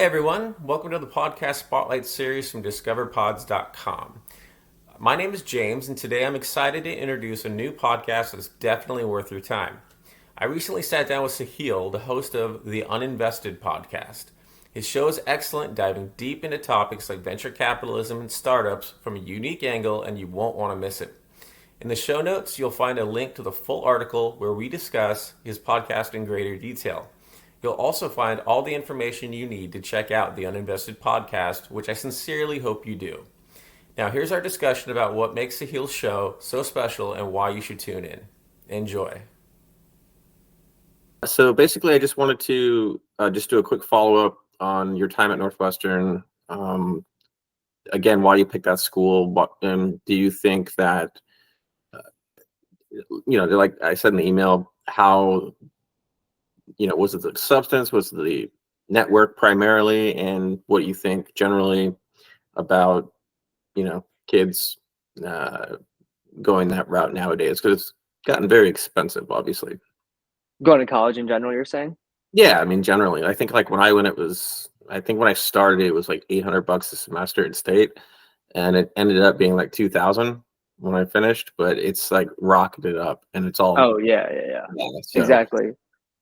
Hey everyone, welcome to the podcast Spotlight series from discoverpods.com. My name is James, and today I'm excited to introduce a new podcast that's definitely worth your time. I recently sat down with Sahil, the host of the UNInvested podcast. His show is excellent, diving deep into topics like venture capitalism and startups from a unique angle, and you won't want to miss it. In the show notes, you'll find a link to the full article where we discuss his podcast in greater detail. You'll also find all the information you need to check out the Uninvested podcast, which I sincerely hope you do. Now, here's our discussion about what makes Sahil's show so special and why you should tune in. Enjoy. So basically, I just wanted to just do a quick follow-up on your time at Northwestern. Again, why you picked that school. Do you think that, like I said in the email, how, was it the substance, was it the network primarily, and what you think generally about, kids going that route nowadays? Because it's gotten very expensive, obviously. Going to college in general, you're saying? Yeah, I mean, generally, I think like when I went, I think when I started, it was like $800 a semester at state, and it ended up being like 2,000 when I finished, but it's like rocketed up, and it's all. Oh yeah. So, Exactly.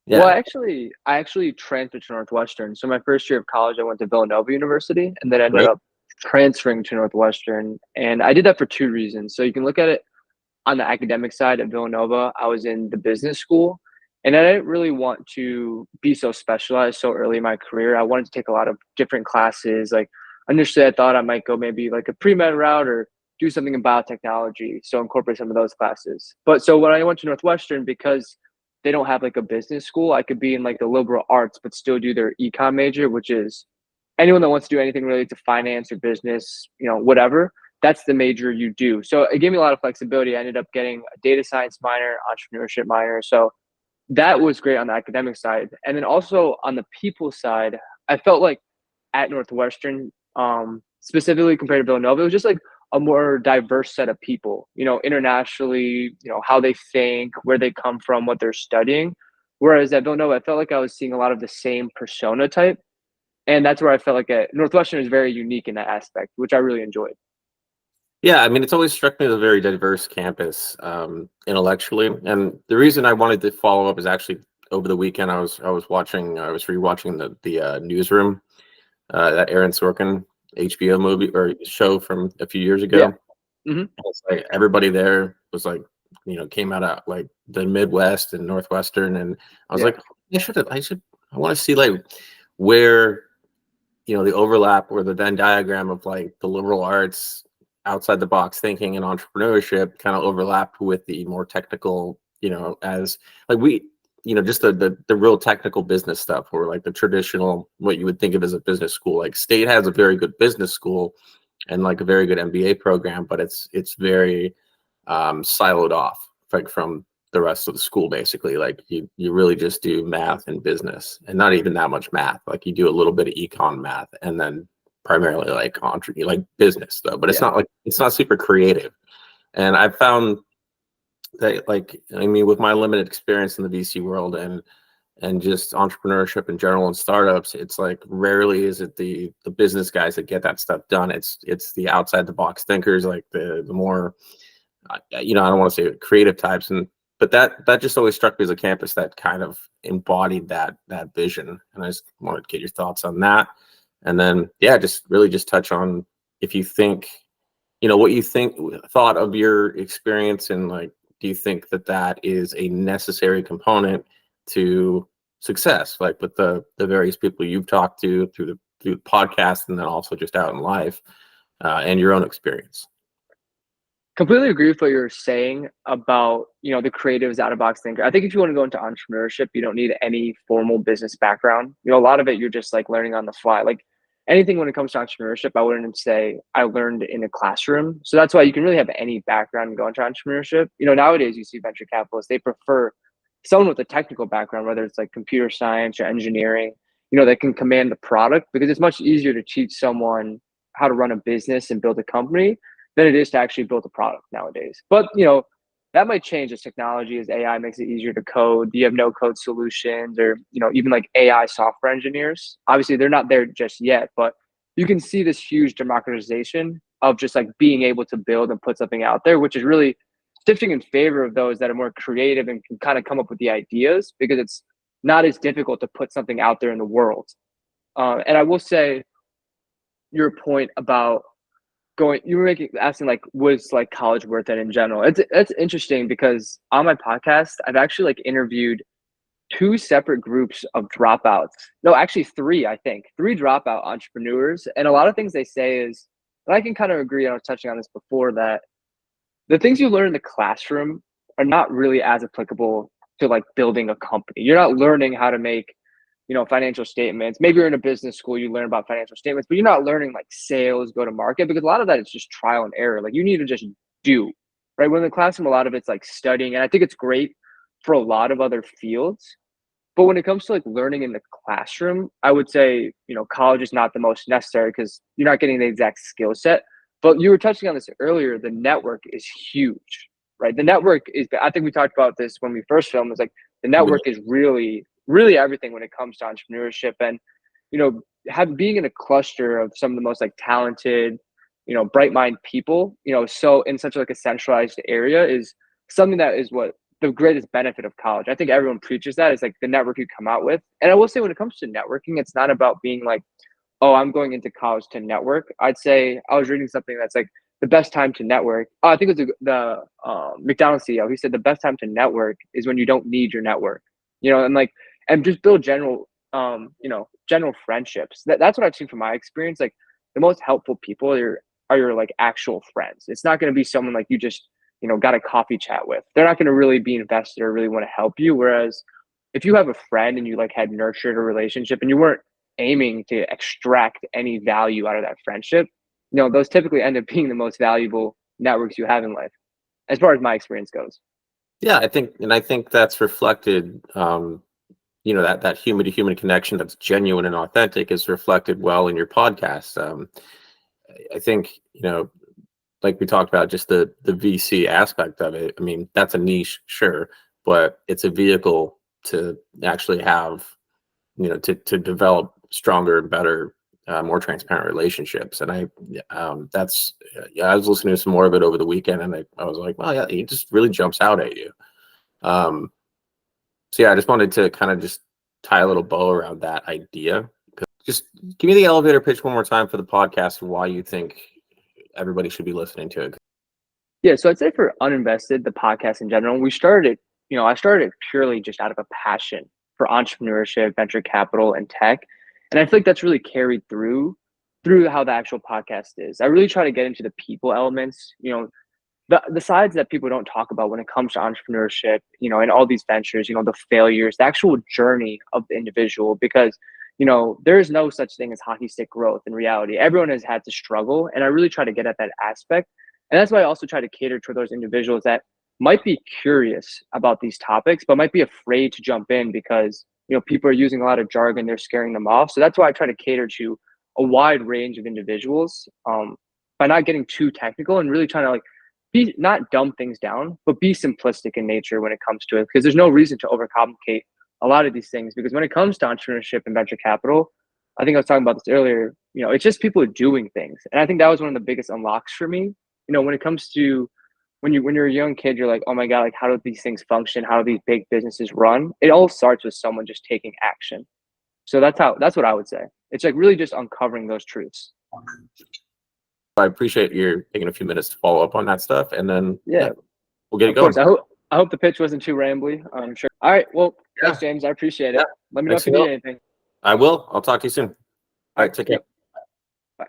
yeah. Well, I actually transferred to Northwestern. So my first year of college, I went to Villanova University, and then ended Right. up transferring to Northwestern. And I did that for two reasons. So you can look at it on the academic side at Villanova. I was in the business school, and I didn't really want to be so specialized so early in my career. I wanted to take a lot of different classes. Like initially, I thought I might go maybe like a pre-med route or do something in biotechnology, so incorporate some of those classes. But so when I went to Northwestern, because they don't have like a business school, I could be in like the liberal arts but still do their econ major, which is anyone that wants to do anything related to finance or business, whatever, that's the major you do. So it gave me a lot of flexibility. I ended up getting a data science minor, entrepreneurship minor. So that was great on the academic side. And then also on the people side, I felt like at Northwestern, specifically compared to Villanova, it was just like a more diverse set of people, internationally, how they think, where they come from, what they're studying. Whereas at Villanova, I felt like I was seeing a lot of the same persona type. And that's where I felt like Northwestern is very unique in that aspect, which I really enjoyed. Yeah, I mean, it's always struck me as a very diverse campus, intellectually, and the reason I wanted to follow up is actually over the weekend I was rewatching the Newsroom, that Aaron Sorkin HBO movie or show from a few years ago. Yeah. Mm-hmm. And it's like everybody there was like, came out of like the Midwest and Northwestern, and I was like, I want to see like where, the overlap or the Venn diagram of like the liberal arts, outside the box thinking and entrepreneurship kind of overlapped with the more technical, as like just the real technical business stuff, or like the traditional, what you would think of as a business school. Like state has a very good business school and like a very good MBA program, but it's very siloed off like from the rest of the school. Basically, like you really just do math and business, and not even that much math. Like you do a little bit of econ math, and then primarily like like business though. But it's not super creative. And I've found that, like, I mean, with my limited experience in the VC world and just entrepreneurship in general and startups, it's like rarely is it the business guys that get that stuff done. It's the outside the box thinkers, like the more I don't want to say creative types, but that just always struck me as a campus that kind of embodied that vision. And I just wanted to get your thoughts on that. And then, yeah, just really just touch on if you think, what you thought of your experience, and like, do you think that is a necessary component to success, like with the various people you've talked to through the podcast, and then also just out in life, and your own experience? Completely agree with what you're saying about, the creatives out of box thinker. I think if you want to go into entrepreneurship, you don't need any formal business background. A lot of it you're just like learning on the fly. Like anything when it comes to entrepreneurship, I wouldn't say I learned in a classroom. So that's why you can really have any background and go into entrepreneurship. Nowadays you see venture capitalists, they prefer someone with a technical background, whether it's like computer science or engineering, that can command the product, because it's much easier to teach someone how to run a business and build a company than it is to actually build a product nowadays. But, That might change as technology, as AI makes it easier to code. You have no code solutions, or even like AI software engineers. Obviously, they're not there just yet, but you can see this huge democratization of just like being able to build and put something out there, which is really shifting in favor of those that are more creative and can kind of come up with the ideas, because it's not as difficult to put something out there in the world. And I will say your point about you were asking like, was like college worth it in general? It's interesting because on my podcast I've actually like interviewed two separate groups of dropouts. No, actually three, I think. Three dropout entrepreneurs. And a lot of things they say is, and I can kind of agree, I was touching on this before, that the things you learn in the classroom are not really as applicable to like building a company. You're not learning how to make financial statements. Maybe you're in a business school, you learn about financial statements, but you're not learning like sales, go to market, because a lot of that is just trial and error. Like you need to just do, right? When in the classroom, a lot of it's like studying. And I think it's great for a lot of other fields. But when it comes to like learning in the classroom, I would say, college is not the most necessary because you're not getting the exact skill set. But you were touching on this earlier. The network is huge, right? The network is, I think we talked about this when we first filmed, is like the network is really, really everything when it comes to entrepreneurship. And, being in a cluster of some of the most like talented, bright mind people, so in such like a centralized area is something that is what the greatest benefit of college. I think everyone preaches that. It's like the network you come out with. And I will say when it comes to networking, it's not about being like, oh, I'm going into college to network. I'd say I was reading something that's like the best time to network. Oh, I think it was the McDonald's CEO. He said the best time to network is when you don't need your network, and just build general friendships. That's what I've seen from my experience. Like the most helpful people are your like actual friends. It's not going to be someone like you just, got a coffee chat with. They're not going to really be invested or really want to help you. Whereas if you have a friend and you like had nurtured a relationship and you weren't aiming to extract any value out of that friendship, those typically end up being the most valuable networks you have in life, as far as my experience goes. Yeah, I think that's reflected. That human to human connection that's genuine and authentic is reflected well in your podcast. I think like we talked about, just the VC aspect of it. I mean, that's a niche, sure, but it's a vehicle to actually have, to develop stronger and better, more transparent relationships. And I was listening to some more of it over the weekend, and I was like, well, yeah, it just really jumps out at you. So yeah, I just wanted to kind of just tie a little bow around that idea. Just give me the elevator pitch one more time for the podcast and why you think everybody should be listening to it. Yeah, so I'd say for UNInvested, the podcast in general, we started it, I started it purely just out of a passion for entrepreneurship, venture capital, and tech. And I feel like that's really carried through how the actual podcast is. I really try to get into the people elements, the sides that people don't talk about when it comes to entrepreneurship, and all these ventures, the failures, the actual journey of the individual, because there is no such thing as hockey stick growth in reality. Everyone has had to struggle. And I really try to get at that aspect. And that's why I also try to cater to those individuals that might be curious about these topics, but might be afraid to jump in because, people are using a lot of jargon, they're scaring them off. So that's why I try to cater to a wide range of individuals, by not getting too technical and really trying to like be not dumb things down, but be simplistic in nature when it comes to it. Because there's no reason to overcomplicate a lot of these things, because when it comes to entrepreneurship and venture capital, I think I was talking about this earlier, it's just people doing things. And I think that was one of the biggest unlocks for me. When it comes to when you're a young kid, you're like, oh my God, like how do these things function? How do these big businesses run? It all starts with someone just taking action. So that's what I would say. It's like really just uncovering those truths. I appreciate you taking a few minutes to follow up on that stuff, and then we'll get it going. Of course. I hope the pitch wasn't too rambly. I'm sure. All right. Well, thanks, James. I appreciate it. Let me know if you need anything. I will. I'll talk to you soon. All right. Take care. Bye.